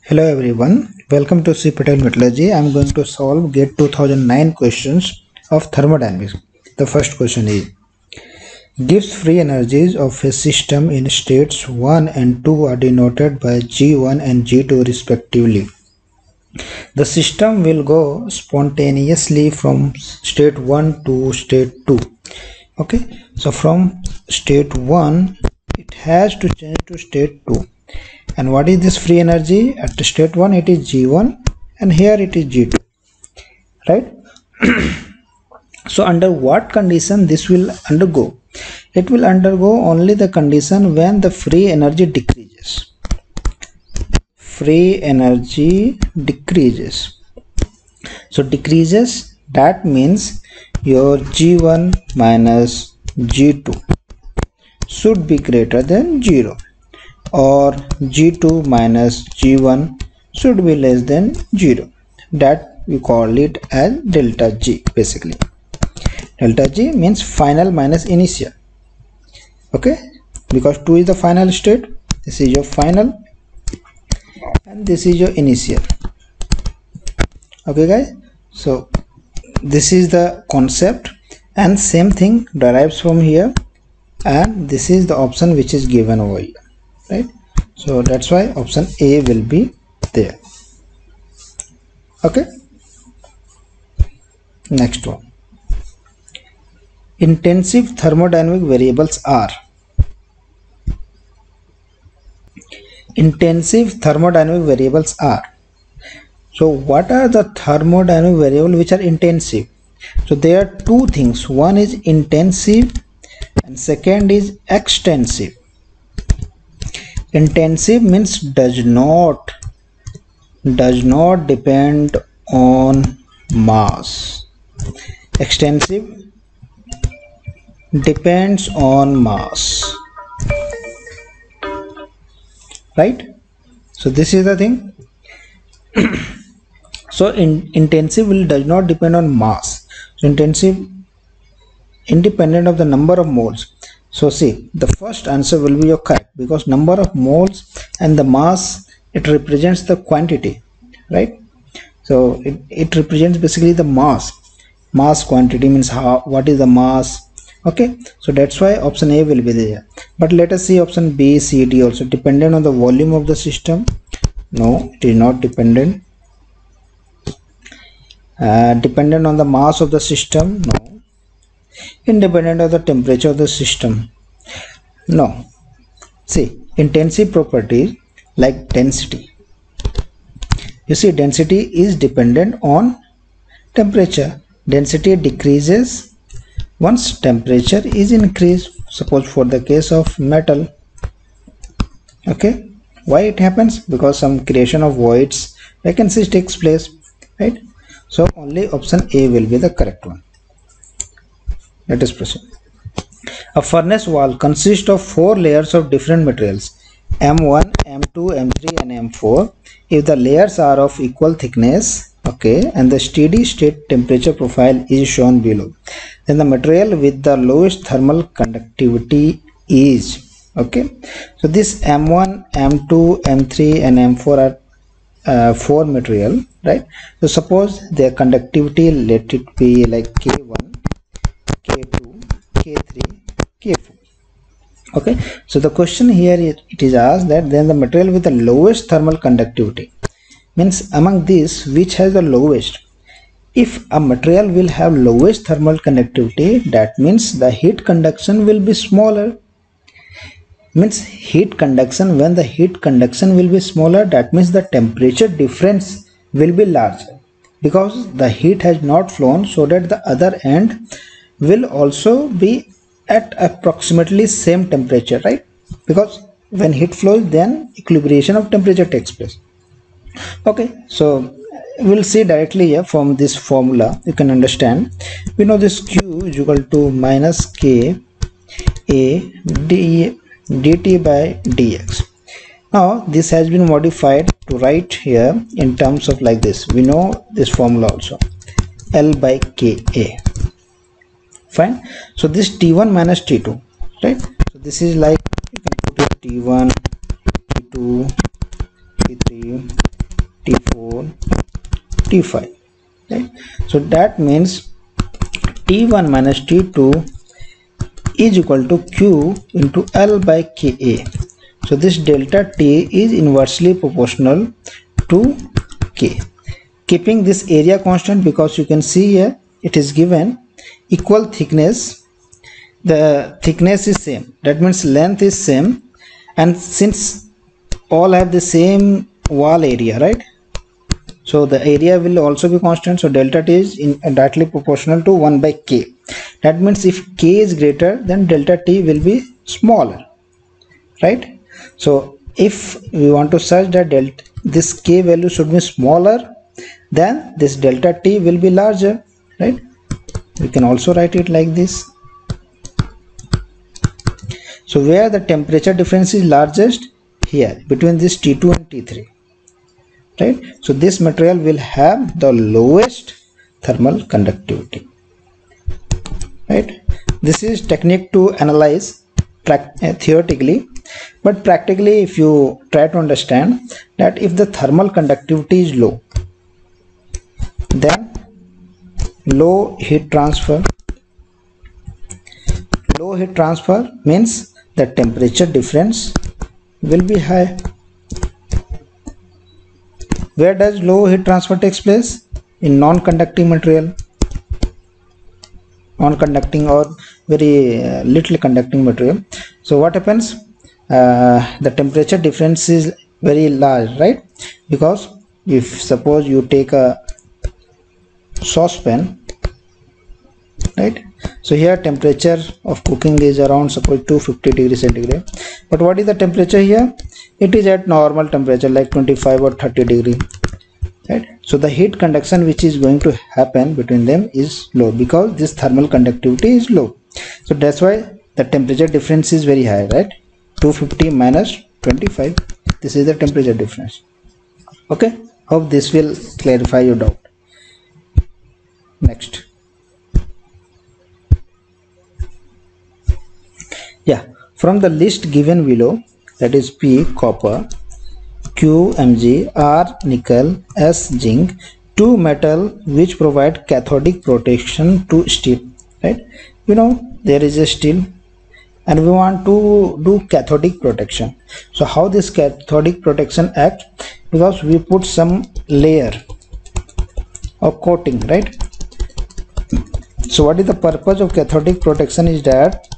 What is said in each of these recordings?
Hello everyone, welcome to C. Patel Metallurgy. I am going to solve GATE 2009 questions of thermodynamics. The first question is, gives free energies of a system in states 1 and 2 are denoted by G1 and G2 respectively. The system will go spontaneously from state 1 to state 2. Okay, so from state 1 it has to change to state 2. And what is this free energy? At state 1 it is G1 and here it is G2, right? So under what condition this will undergo? It will undergo only the condition when the free energy decreases. Free energy decreases. So decreases, that means your G1 minus G2 should be greater than 0, or G2 minus G1 should be less than 0. That we call it as delta G. Basically delta G means final minus initial. Okay, because 2 is the final state, this is your final and this is your initial. Okay guys, so this is the concept and same thing derives from here, and this is the option which is given over here, right? So that's why option A will be there. Okay, next one. Intensive thermodynamic variables are. Intensive thermodynamic variables are. So what are the thermodynamic variables which are intensive? So there are two things. One is intensive and second is extensive. Intensive means does not depend on mass. Extensive depends on mass, right? So this is the thing. So intensive does not depend on mass. So intensive independent of the number of moles. So see, the first answer will be your correct, because number of moles and the mass, it represents the quantity, right? So it represents basically the mass quantity, means what is the mass. Okay, so that's why option A will be there. But let us see option B, C, D also. Dependent on the volume of the system? No, it is not dependent. Dependent on the mass of the system? No. Independent of the temperature of the system? No. See, intensive properties like density. You see, density is dependent on temperature. Density decreases once temperature is increased. Suppose for the case of metal. Okay, why it happens? Because some creation of voids, vacancies takes place, right? So only option A will be the correct one. Let us proceed. A furnace wall consists of 4 layers of different materials, M1, M2, M3 and M4. If the layers are of equal thickness, okay, and the steady state temperature profile is shown below, then the material with the lowest thermal conductivity is, okay. So this M1, M2, M3 and M4 are 4 material, right? So suppose their conductivity, let it be like K1, K2, K3, K4. Okay, so the question here it is asked that then the material with the lowest thermal conductivity, means among these which has the lowest. If a material will have lowest thermal conductivity, that means the heat conduction will be smaller. Means heat conduction, when the heat conduction will be smaller, that means the temperature difference will be larger, because the heat has not flown, so that the other end will also be at approximately same temperature, right? Because when heat flows, then equilibration of temperature takes place. Okay, so we'll see directly here from this formula. You can understand, we know this Q is equal to minus K A dt by dx. Now this has been modified to write here in terms of like this. We know this formula also, L by Ka. Fine. So this T1 minus T2, right? So this is like, you can put it T1, T2, T3, T5, right? So that means T1 minus T2 is equal to Q into L by Ka. So this delta T is inversely proportional to K. Keeping this area constant, because you can see here it is given equal thickness, the thickness is same, that means length is same, and since all have the same wall area, right? So the area will also be constant, so delta T is directly proportional to 1 by K. That means if K is greater, then delta T will be smaller, right? So if we want to search that this K value should be smaller, then this delta T will be larger, right? We can also write it like this. So where the temperature difference is largest? Here, between this T2 and T3, right? So this material will have the lowest thermal conductivity, right? This is technique to analyze theoretically, but practically if you try to understand that if the thermal conductivity is low, then low heat transfer means the temperature difference will be high. Where does low heat transfer takes place? In non-conducting material, non-conducting or very little conducting material. So what happens? The temperature difference is very large, right? Because if suppose you take a saucepan, right? So here temperature of cooking is around suppose 250 degrees centigrade, but what is the temperature here? It is at normal temperature like 25 or 30 degree, right? So the heat conduction which is going to happen between them is low, because this thermal conductivity is low. So that's why the temperature difference is very high, right? 250 minus 25, this is the temperature difference. Okay, hope this will clarify your doubt. Next, yeah, from the list given below, that is P copper, Q Mg, R nickel, S zinc, two metal which provide cathodic protection to steel, right? You know, there is a steel and we want to do cathodic protection. So how this cathodic protection acts? Because we put some layer of coating, right? So what is the purpose of cathodic protection is that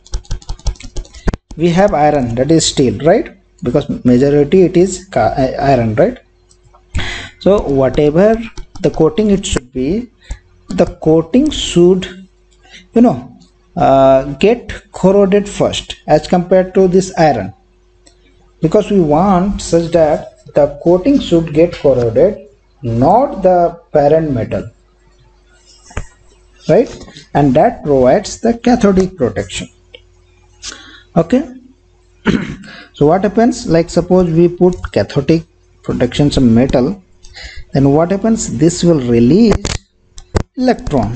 we have iron, that is steel, right? Because majority it is iron, right? So whatever the coating it should be, the coating should, you know, get corroded first as compared to this iron, because we want such that the coating should get corroded, not the parent metal, right? And that provides the cathodic protection. Okay. So what happens, like suppose we put cathodic protection some metal, then what happens, this will release electron,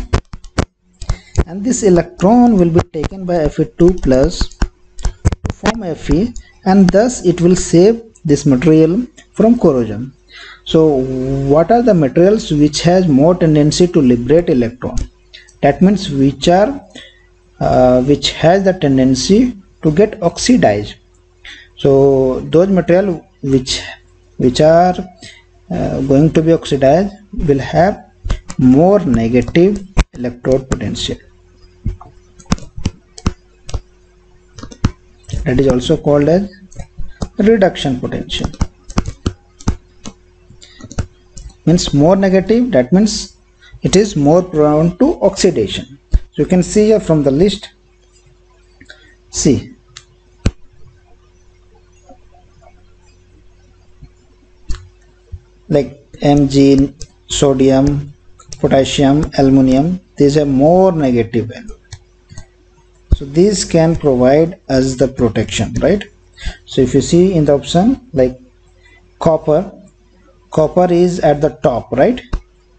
and this electron will be taken by Fe2 plus to form Fe, and thus it will save this material from corrosion. So what are the materials which has more tendency to liberate electron? That means which has the tendency to get oxidized. So those material which are going to be oxidized will have more negative electrode potential. That is also called as reduction potential. Means more negative, that means it is more prone to oxidation. So you can see here from the list, see like Mg, sodium, potassium, aluminum, these are more negative value. So these can provide us the protection, right? So if you see in the option like copper is at the top, right?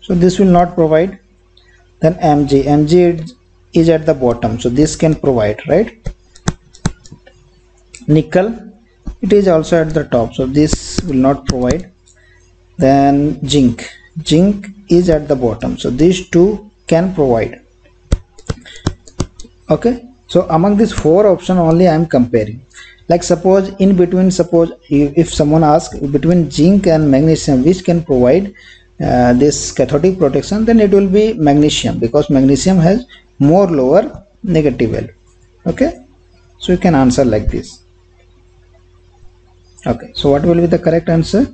So this will not provide. Then Mg is at the bottom, so this can provide, right? Nickel, it is also at the top, so this will not provide. Then zinc zinc is at the bottom, so these two can provide. Okay, so among these four options only I am comparing. Like suppose in between, suppose if someone asks between zinc and magnesium which can provide this cathodic protection, then it will be magnesium, because magnesium has more lower negative value. Okay, so you can answer like this. Okay, so what will be the correct answer?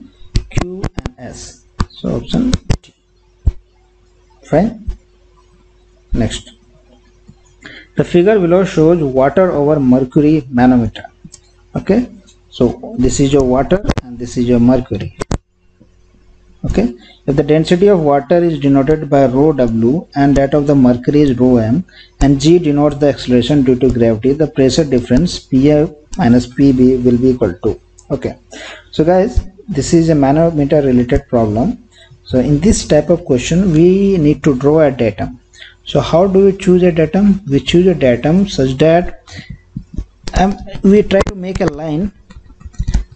Q and S. So option T. Fine. Next, the figure below shows water over mercury manometer. Okay, so this is your water and this is your mercury. Okay, if the density of water is denoted by rho W and that of the mercury is rho M, and G denotes the acceleration due to gravity, the pressure difference PA minus PB will be equal to. Okay, so guys, this is a manometer related problem. So in this type of question we need to draw a datum. So how do we choose a datum? We choose a datum such that we try to make a line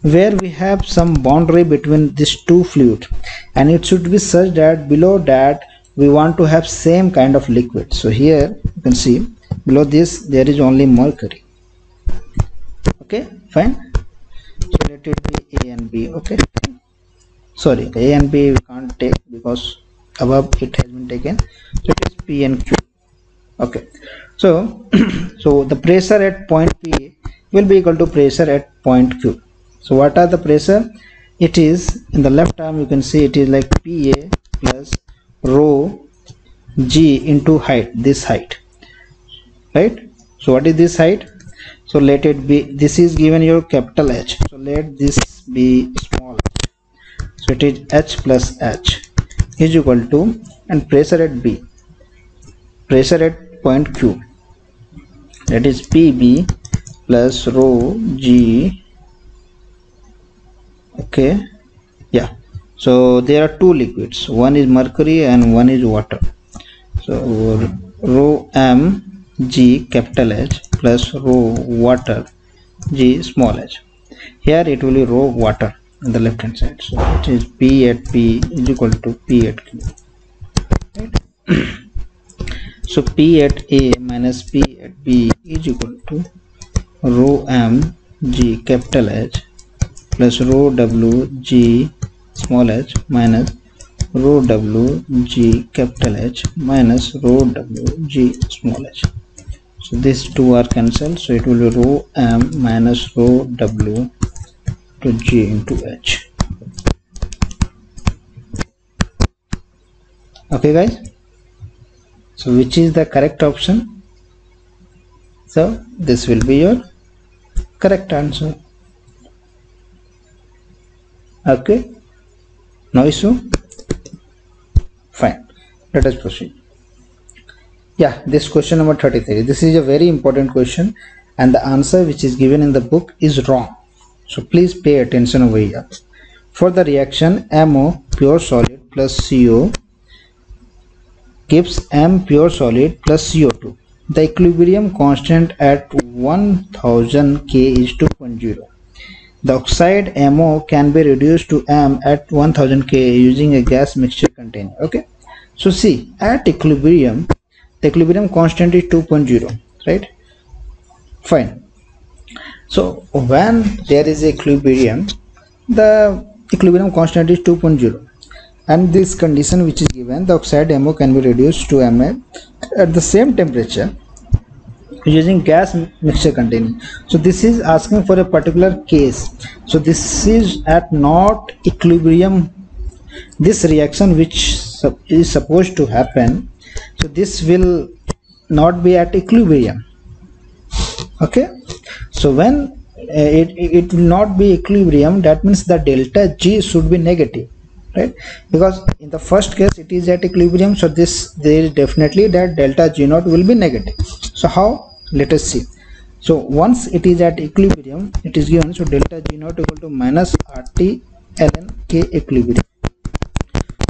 where we have some boundary between these two fluids, and it should be such that below that we want to have same kind of liquid. So here you can see below this there is only mercury. Okay, fine. So let it be A and B. Okay, sorry, A and B we can't take because above it has been taken, so it is P and Q. Okay, so so the pressure at point P will be equal to pressure at point Q. So what are the pressure? It is in the left arm, you can see it is like PA plus rho G into height, this height, right? So what is this height? So let it be, this is given your capital H, so let this be small h. So it is H plus H is equal to, and pressure at B, pressure at point Q, that is PB plus rho G. Okay, yeah, so there are two liquids, one is mercury and one is water. So rho M G capital H plus rho water G small h. Here it will be rho water on the left hand side, so it is P at P is equal to P at Q, right? So P at A minus P at B is equal to rho M G capital H plus rho W G small h minus rho W G capital H minus rho W G small h. So these two are cancelled, so it will be rho M minus rho W to G into H. Okay guys, so which is the correct option? So this will be your correct answer. Okay, no issue. Fine, let us proceed. Yeah, this question number 33, this is a very important question and the answer which is given in the book is wrong, so please pay attention over here. For the reaction MO pure solid plus CO gives M pure solid plus CO2, the equilibrium constant at 1000 K is 2.0. The oxide MO can be reduced to M at 1000 K using a gas mixture container. Okay, so see, at equilibrium, the equilibrium constant is 2.0, right? Fine. So when there is equilibrium, the equilibrium constant is 2.0, and this condition which is given, the oxide MO can be reduced to Ma at the same temperature using gas mixture container. So this is asking for a particular case, so this is at not equilibrium, this reaction which is supposed to happen, so this will not be at equilibrium. Okay, so when it will not be equilibrium, that means the delta G should be negative, right? Because in the first case it is at equilibrium, so this there is definitely that delta G naught will be negative. So how? Let us see. So once it is at equilibrium, it is given, so delta G naught equal to minus RT ln K equilibrium.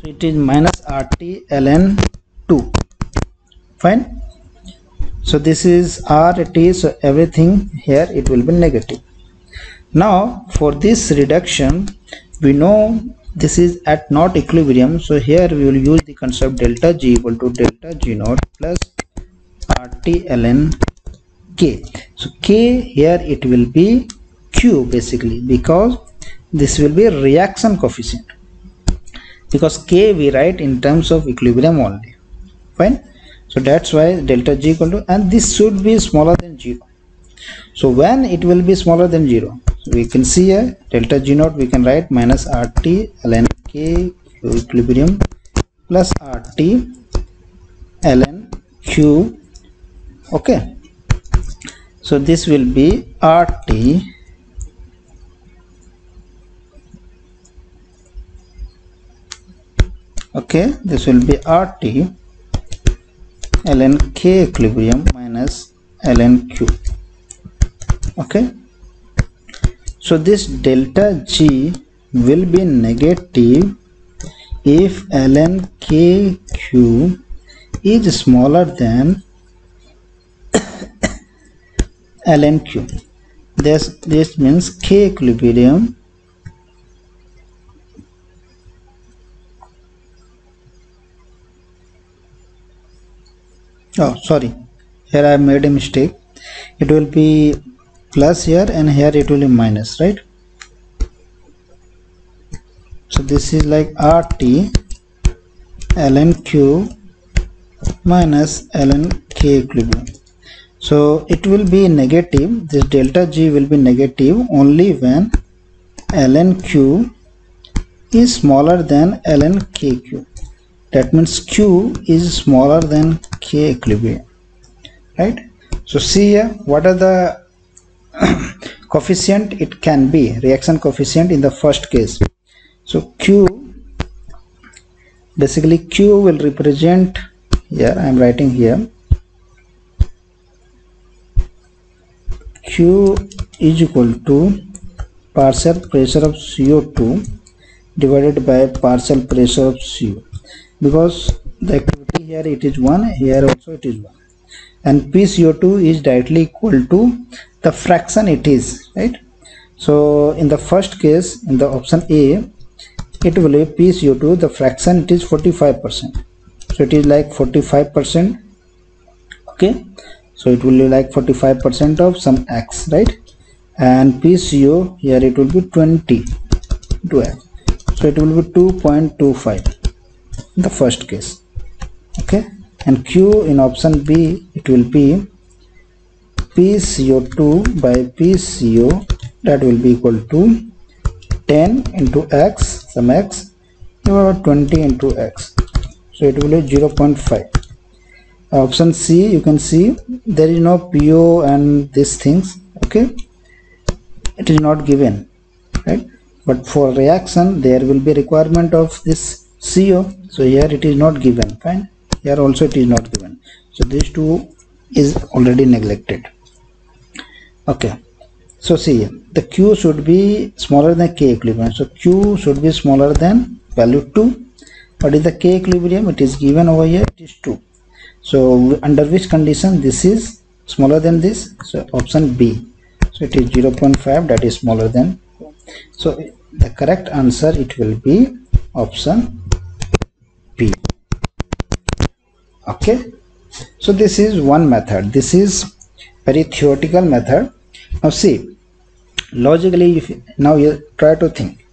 So it is minus RT ln 2. Fine. So this is RT, so everything here it will be negative. Now for this reduction, we know this is at not equilibrium, so here we will use the concept delta G equal to delta G naught plus RT ln K. So K here it will be Q basically, because this will be reaction coefficient, because K we write in terms of equilibrium only. Fine. So that's why delta G equal to, and this should be smaller than 0. So when it will be smaller than 0, we can see here delta G naught we can write minus RT ln K Q equilibrium plus RT ln Q. Okay, so this will be RT okay, this will be RT ln K equilibrium minus ln Q. Okay, so this delta G will be negative if ln KQ is smaller than ln Q. This means K equilibrium oh sorry, here I have made a mistake. It will be plus here and here it will be minus, right? So this is like RT ln Q minus ln K equilibrium. So it will be negative, this delta G will be negative only when ln Q is smaller than ln KQ. That means Q is smaller than K equilibrium, right? So see here, what are the coefficient it can be, reaction coefficient in the first case. So Q, basically Q will represent, here I am writing here, Q is equal to partial pressure of CO2 divided by partial pressure of CO, because the activity here it is 1, here also it is 1, and PCO2 is directly equal to the fraction it is, right? So in the first case, in the option A, it will be PCO2, the fraction it is 45%, so it is like 45%. Okay, so it will be like 45% of some X, right? And PCO here it will be 20 to X, so it will be 2.25 in the first case. Okay, and Q in option B, it will be PCO2 by PCO, that will be equal to 10 into X, some X, about 20 into X, so it will be 0.5. Option C, you can see there is no PO and these things. Okay, it is not given, right? But for reaction there will be requirement of this CO, so here it is not given. Fine, here also it is not given, so these two is already neglected. Okay, so see, the Q should be smaller than K equilibrium, so Q should be smaller than value 2. What is the K equilibrium? It is given over here, it is 2. So under which condition this is smaller than this? So option B, so it is 0.5, that is smaller than. So the correct answer it will be option B. Okay, so this is one method, this is very theoretical method. Now see, logically, if now you try to think,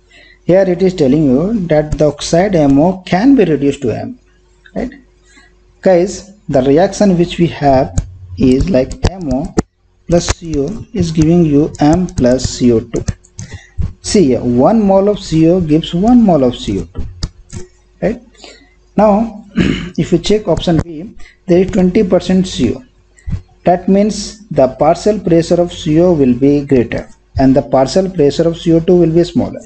here it is telling you that the oxide MO can be reduced to M, right? Guys, the reaction which we have is like MO plus CO is giving you M plus CO2. See, 1 mole of CO gives 1 mole of CO2, right? Now if you check option B, there is 20% CO. That means the partial pressure of CO will be greater and the partial pressure of CO2 will be smaller.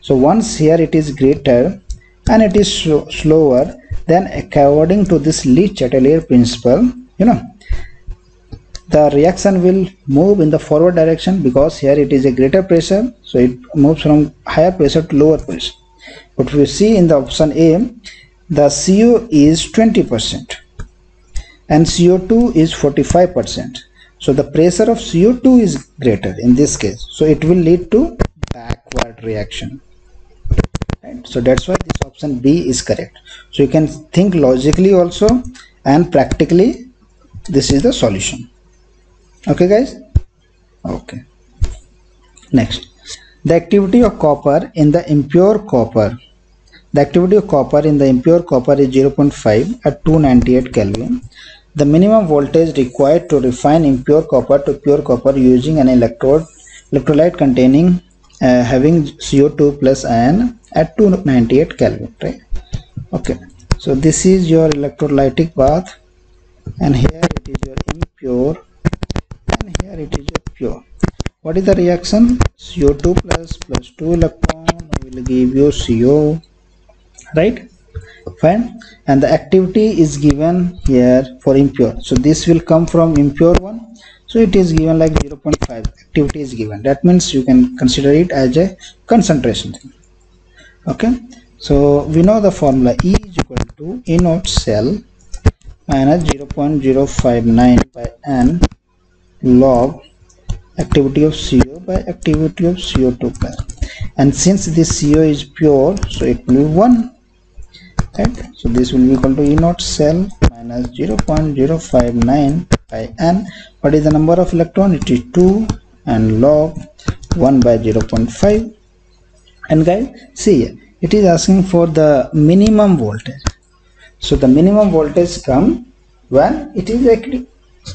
So once here it is greater and it is slower, then according to this Le-Chatelier principle, the reaction will move in the forward direction, because here it is a greater pressure, so it moves from higher pressure to lower pressure. But if we see in the option A, the CO is 20% and CO2 is 45%, so the pressure of CO2 is greater in this case, so it will lead to backward reaction. right? So that's why this option B is correct. So you can think logically also and practically. This is the solution. Okay guys. Okay, next, the activity of copper in the impure copper. The activity of copper in the impure copper is 0.5 at 298 Kelvin. The minimum voltage required to refine impure copper to pure copper using an electrolyte containing having CO2 plus ion at 298 Kelvin, right? Okay, so this is your electrolytic bath, and here it is your impure, and here it is your pure. What is the reaction? CO2 plus 2 electron will give you CO, right? Fine. And the activity is given here for impure, so this will come from impure one, so it is given like 0.5. activity is given, that means you can consider it as a concentration thing. Okay, so we know the formula. E is equal to E naught cell minus 0.059 by n log activity of CO by activity of CO2 plus, and since this CO is pure, so it will be 1, right? So this will be equal to E naught cell minus 0.059 by n. What is the number of electron? It is 2, and log 1 by 0.5. And guys, see here, it is asking for the minimum voltage. So the minimum voltage come when it is actually,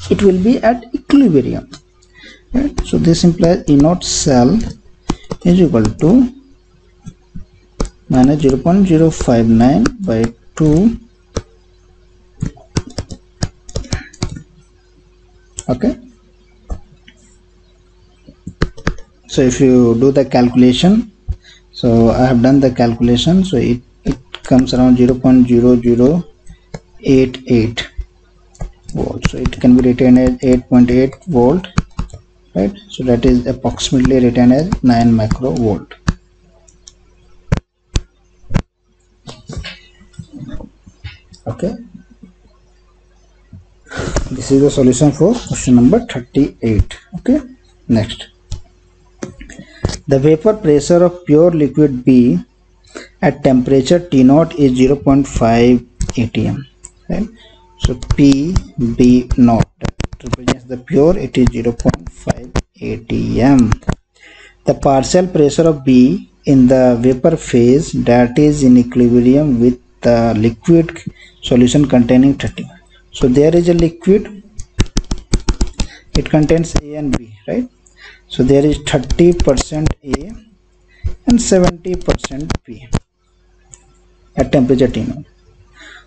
it will be at equilibrium, right? So this implies E naught cell is equal to minus 0.059 by 2. Okay, so if you do the calculation, so I have done the calculation, so it comes around 0.0088 volt, so it can be written as 8.8 volt, right? So that is approximately written as 9 microvolt. Okay, this is the solution for question number 38. Okay, next, the vapor pressure of pure liquid B at temperature T0 is 0.5 atm, right? So PB0 represents the pure, it is 0.5 atm. The partial pressure of B in the vapor phase that is in equilibrium with the liquid solution containing 30. So there is a liquid, it contains A and B, right? So there is 30% A and 70% B at temperature T0.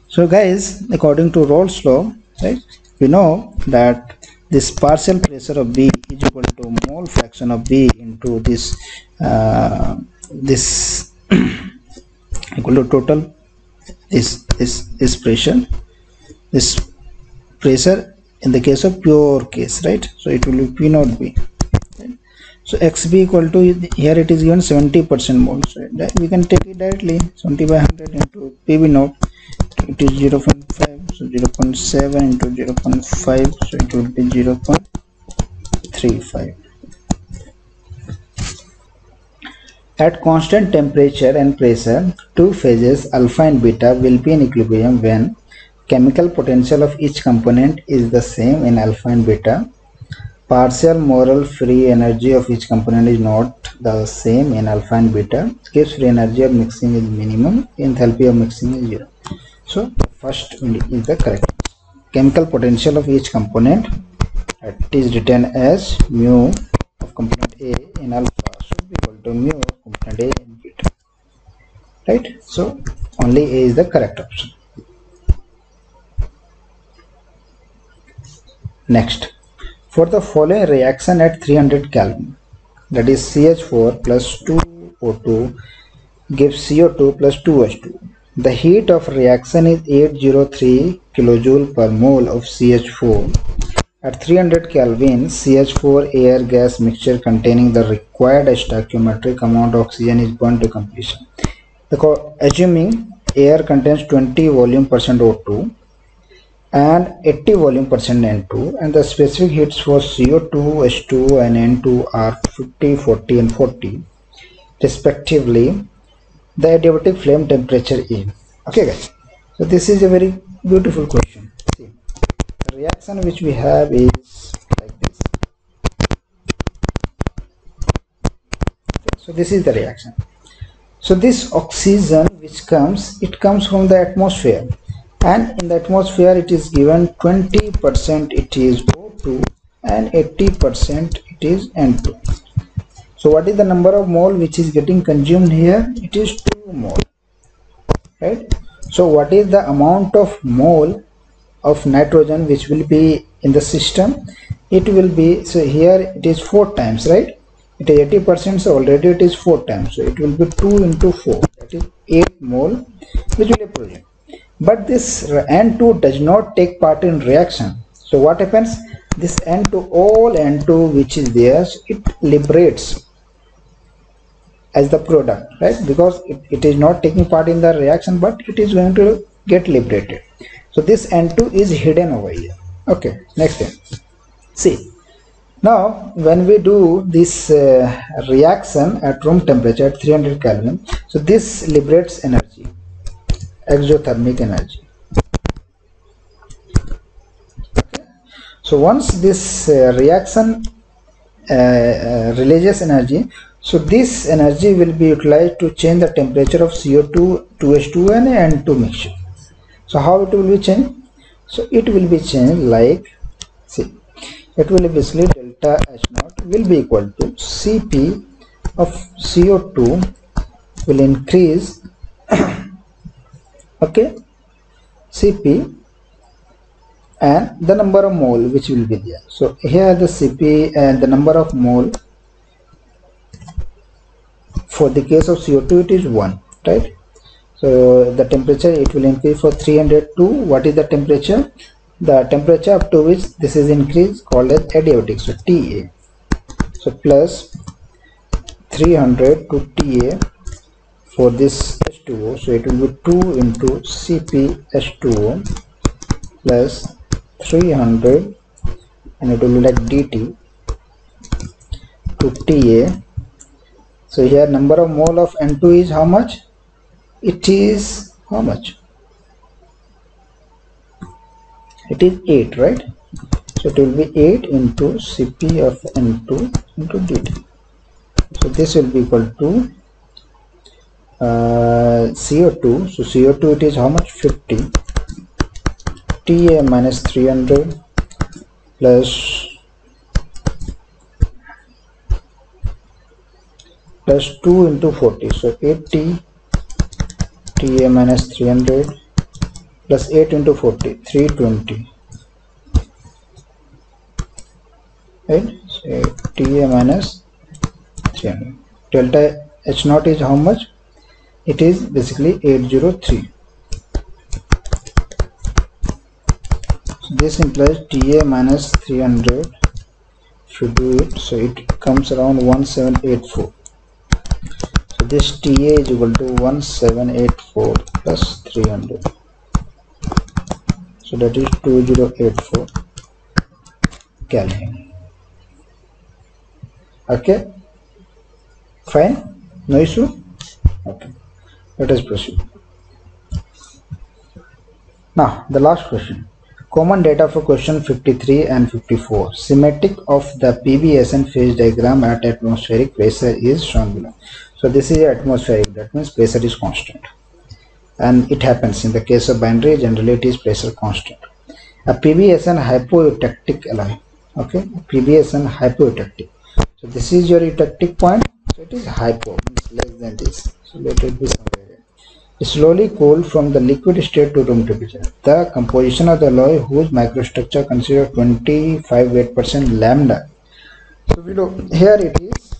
So guys, according to Rolle's law, right, we know that this partial pressure of B is equal to mole fraction of B into this this equal to total this pressure, this pressure in the case of pure case, right? So it will be P naught B, right? So XB equal to, here it is given 70% mole, so we can take it directly, 70 by 100 into PB naught, it is 0.5, so 0.7 into 0.5, so it will be 0.35. At constant temperature and pressure, two phases alpha and beta will be in equilibrium when chemical potential of each component is the same in alpha and beta. Partial molar free energy of each component is not the same in alpha and beta. Gibbs free energy of mixing is minimum. Enthalpy of mixing is 0. So the first is the correct. Chemical potential of each component, that is written as mu of component A in alpha should be equal to mu of component A in beta. Right? So only A is the correct option. Next, for the following reaction at 300 Kelvin, that is CH4 plus 2O2 gives CO2 plus 2H2. The heat of reaction is 803 kilojoule per mole of CH4. At 300 Kelvin, CH4 air gas mixture containing the required stoichiometric amount of oxygen is burned to completion. Assuming air contains 20 volume percent O2 and 80 volume percent N2, and the specific heats for CO2, H2 and N2 are 50, 40 and 40 respectively, the adiabatic flame temperature is? Okay guys, so this is a very beautiful question. See, the reaction which we have is like this. So this is the reaction. So this oxygen which comes, it comes from the atmosphere, and in the atmosphere it is given 20% it is O2 and 80% it is N2. So what is the number of mole which is getting consumed here? It is 2 mole, right? So what is the amount of mole of nitrogen which will be in the system? It will be, so here it is 4 times, right? It is 80%, so already it is 4 times, so it will be 2 into 4, that is 8 mole which will be produced. But this N2 does not take part in reaction. So what happens? This N2, all N2 which is there, it liberates as the product, right? Because it is not taking part in the reaction, but it is going to get liberated. So this N2 is hidden over here. Okay, next thing. See, now when we do this reaction at room temperature at 300 Kelvin, so this liberates energy, exothermic energy. Okay. So once this reaction releases energy, so this energy will be utilized to change the temperature of CO2, 2H2 and N2 mixture. So how it will be changed? So it will be changed like, see, it will be basically delta H naught will be equal to Cp of CO2 will increase okay, Cp and the number of mole which will be there. So here the Cp and the number of mole for the case of CO2 it is 1, right? So the temperature it will increase for 300 to what is the temperature? The temperature up to which this is increased called as adiabatic, so Ta. So plus 300 to Ta for this H2O, so it will be 2 into Cp H2O plus 300 and it will be like dt to Ta. So here number of mole of N2 is how much? It is how much? It is 8, right? So it will be 8 into Cp of N2 into dt. So this will be equal to CO2. So CO2 it is how much? 50. Ta minus 300 plus 2 into 40. So 80 Ta minus 300 plus 8 into 40, 320. Right? So Ta minus 300. Delta H naught is how much? It is basically 803. So this implies Ta minus 300. If you do it, so it comes around 1784. So this Ta is equal to 1784 plus 300. So that is 2084 Kelvin. Okay, fine, no issue. Okay, let us proceed. Now the last question. Common data for question 53 and 54. Schematic of the PV-SN phase diagram at atmospheric pressure is shown below. So this is atmospheric, that means pressure is constant. And it happens in the case of binary, generally it is pressure constant. A PV-SN hypoeutectic alloy. Okay, PV-SN hypoeutectic. So this is your eutectic point. So it is hypo, means less than this. So let it be somewhere. Slowly cool from the liquid state to room temperature. The composition of the alloy whose microstructure considers 25% lambda. So below here it is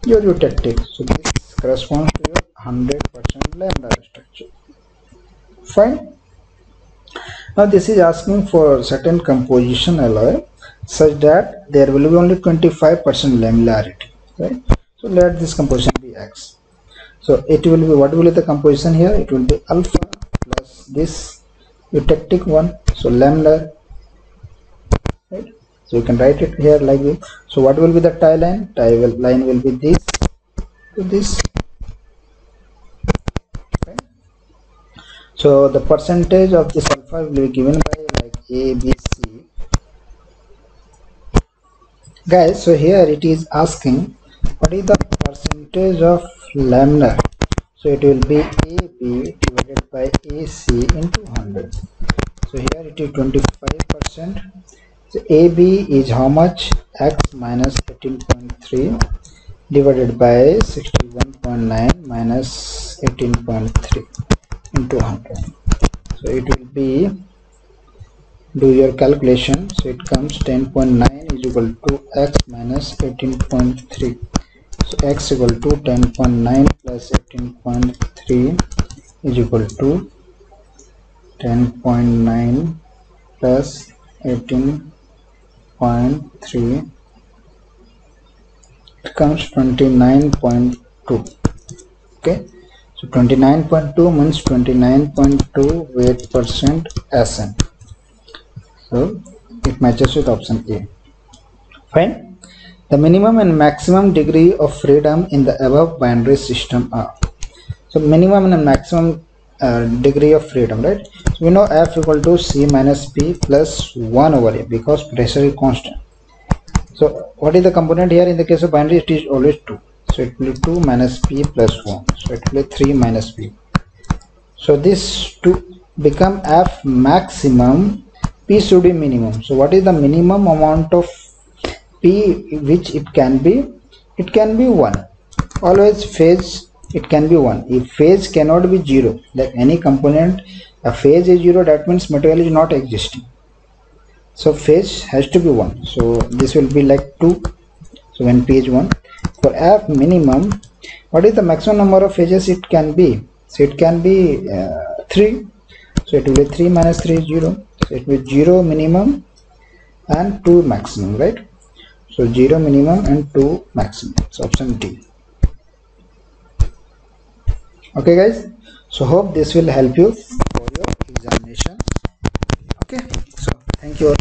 your eutectic. So this corresponds to your 100% lambda structure. Fine. Now this is asking for certain composition alloy such that there will be only 25% lamellarity, right? So let this composition be X. So it will be, what will be the composition here? It will be alpha plus this eutectic one, so lambda, right? So you can write it here like this. So what will be the tie line? Tie line will be this to this, So the percentage of this alpha will be given by like A, B, C. Guys, so here it is asking what is the percentage of lambda. So it will be AB divided by AC into 100. So here it is 25%. So AB is how much? X minus 18.3 divided by 61.9 minus 18.3 into 100. So it will be, do your calculation. So it comes 10.9 is equal to X minus 18.3. So X equal to 10.9 plus 18.3 is equal to 10.9 plus 18.3. It comes 29.2. Okay, so 29.2 means 29.2 weight percent SN. So it matches with option A. Fine. The minimum and maximum degree of freedom in the above binary system are. So minimum and maximum degree of freedom, right? So we know F equal to C minus P plus 1 over A because pressure is constant. So what is the component here? In the case of binary, it is always 2. So it will be 2 minus P plus 1. So it will be 3 minus P. So this to become F maximum, P should be minimum. So what is the minimum amount of P which it can be? It can be 1. Always phase, it can be 1. If phase cannot be 0, like any component, a phase is 0, that means material is not existing. So phase has to be 1. So this will be like 2. So when P is 1. For F minimum, what is the maximum number of phases it can be? So it can be 3. So it will be 3 minus 3 is 0. So it will be 0 minimum and 2 maximum, right? So 0 minimum and 2 maximum. So option D. Okay guys, so hope this will help you for your examination. Okay, so thank you all.